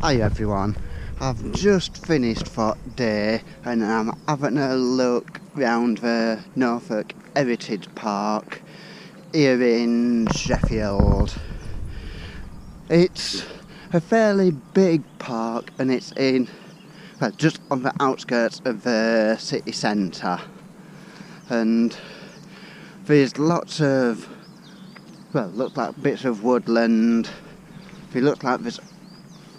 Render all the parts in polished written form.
Hi everyone, I've just finished for day and I'm having a look round the Norfolk Heritage Park here in Sheffield. It's a fairly big park and it's just on the outskirts of the city centre, and there's lots of, looks like bits of woodland. It looks like there's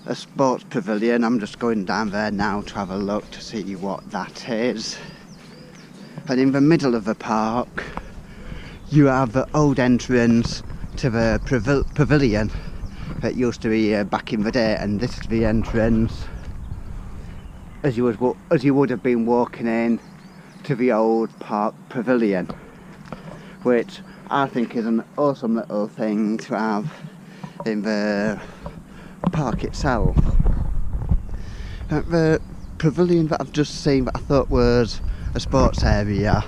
a sports pavilion. I'm just going down there now to have a look to see what that is. And in the middle of the park you have the old entrance to the pavilion that used to be back in the day, and this is the entrance as you would have been walking in to the old park pavilion, which I think is an awesome little thing to have in the park itself. The pavilion that I've just seen that I thought was a sports area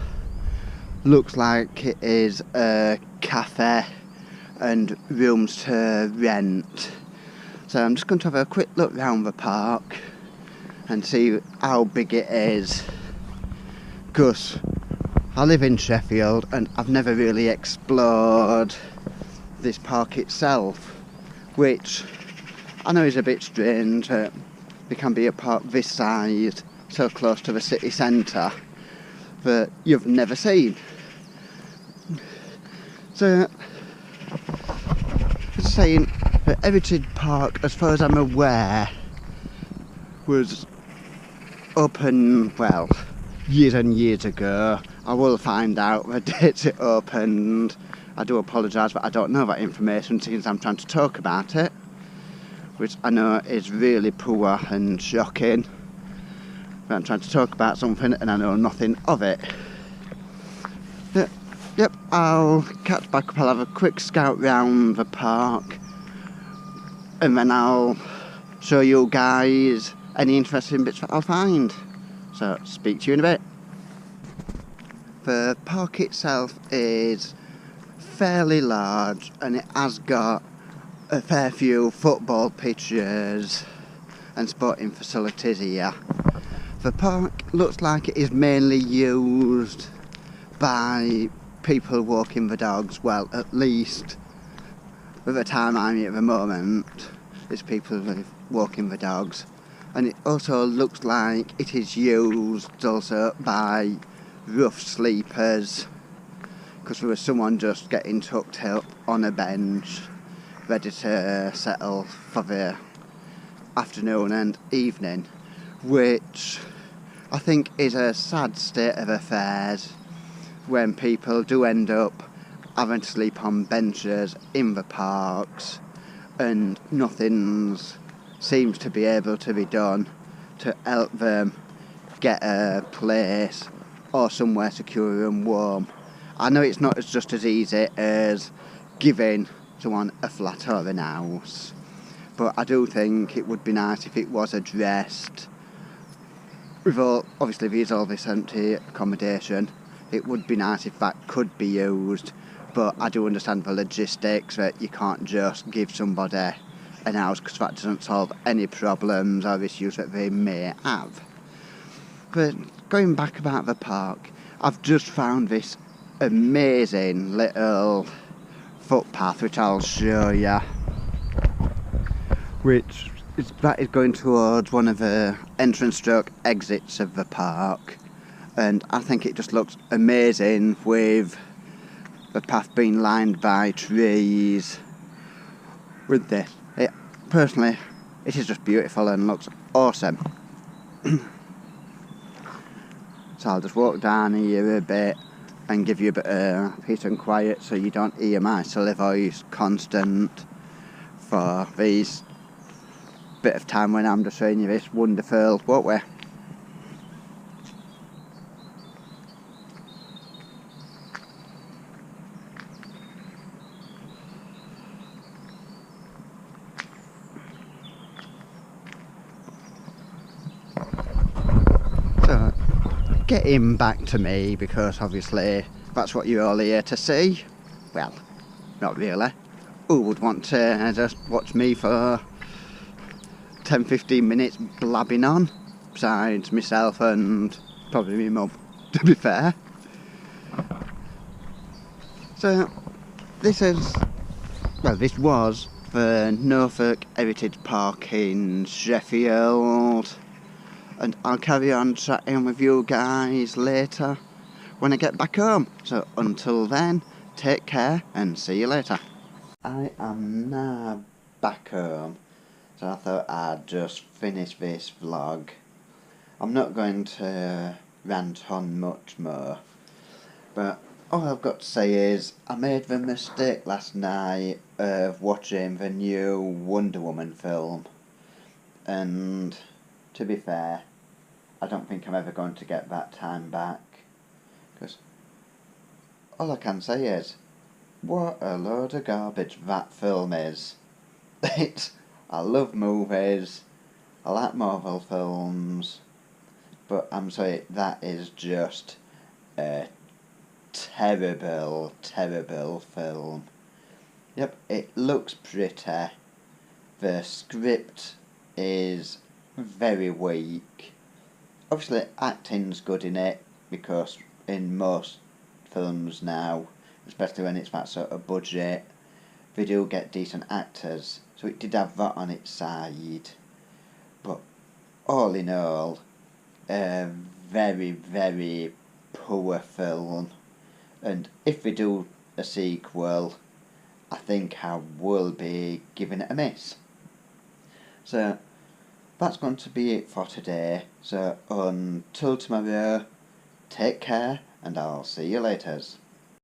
looks like it is a cafe and rooms to rent. So I'm just going to have a quick look around the park and see how big it is, because I live in Sheffield and I've never really explored this park itself, which I know is a bit strange. There can be a park this size so close to the city centre that you've never seen. So, just saying, the Heritage Park, as far as I'm aware, was open, years and years ago. I will find out the dates it opened. I do apologise, but I don't know that information since I'm trying to talk about it, which I know is really poor and shocking. But I'm trying to talk about something and I know nothing of it. Yep, I'll catch back up. I'll have a quick scout round the park and then I'll show you guys any interesting bits that I'll find. So, speak to you in a bit. The park itself is fairly large and it has got a fair few football pitches and sporting facilities here. The park looks like it is mainly used by people walking the dogs. Well, at least at the time I'm here at the moment, it's people walking the dogs. And it also looks like it is used also by rough sleepers, because there was someone just getting tucked up on a bench ready to settle for the afternoon and evening, which I think is a sad state of affairs when people do end up having to sleep on benches in the parks and nothing seems to be able to be done to help them get a place or somewhere secure and warm. I know it's not just as easy as giving someone a flat or an house, but I do think it would be nice if it was addressed. Obviously there's all this empty accommodation, it would be nice if that could be used, but I do understand the logistics that you can't just give somebody an house, because that doesn't solve any problems or issues that they may have. But going back about the park, I've just found this amazing little footpath which I'll show you, that is going towards one of the entrance stroke exits of the park, and I think it just looks amazing with the path being lined by trees. With this, personally, it is just beautiful and looks awesome. So I'll just walk down here a bit and give you a bit of peace and quiet so you don't hear my silly voice constant for these bit of time when I'm just showing you this wonderful walkway. So, getting back to me, because obviously that's what you're all here to see. Well, not really. Who would want to just watch me for 10-15 minutes blabbing on, besides myself and probably my mum, to be fair. So, this was for Norfolk Heritage Park in Sheffield, and I'll carry on chatting with you guys later when I get back home. So until then, take care and see you later. I am now back home, so I thought I'd just finish this vlog. I'm not going to rant on much more, but all I've got to say is I made the mistake last night of watching the new Wonder Woman film, and to be fair, I don't think I'm ever going to get that time back, because all I can say is, what a load of garbage that film is. I love movies, I like Marvel films, but I'm sorry, that is just a terrible, terrible film. Yep, it looks pretty. The script is very weak. Obviously, acting's good in it, because in most films now, especially when it's that sort of budget, they do get decent actors, so it did have that on its side. But all in all, a very, very poor film, and if they do a sequel, I think I will be giving it a miss. So that's going to be it for today. So until tomorrow, take care and I'll see you later.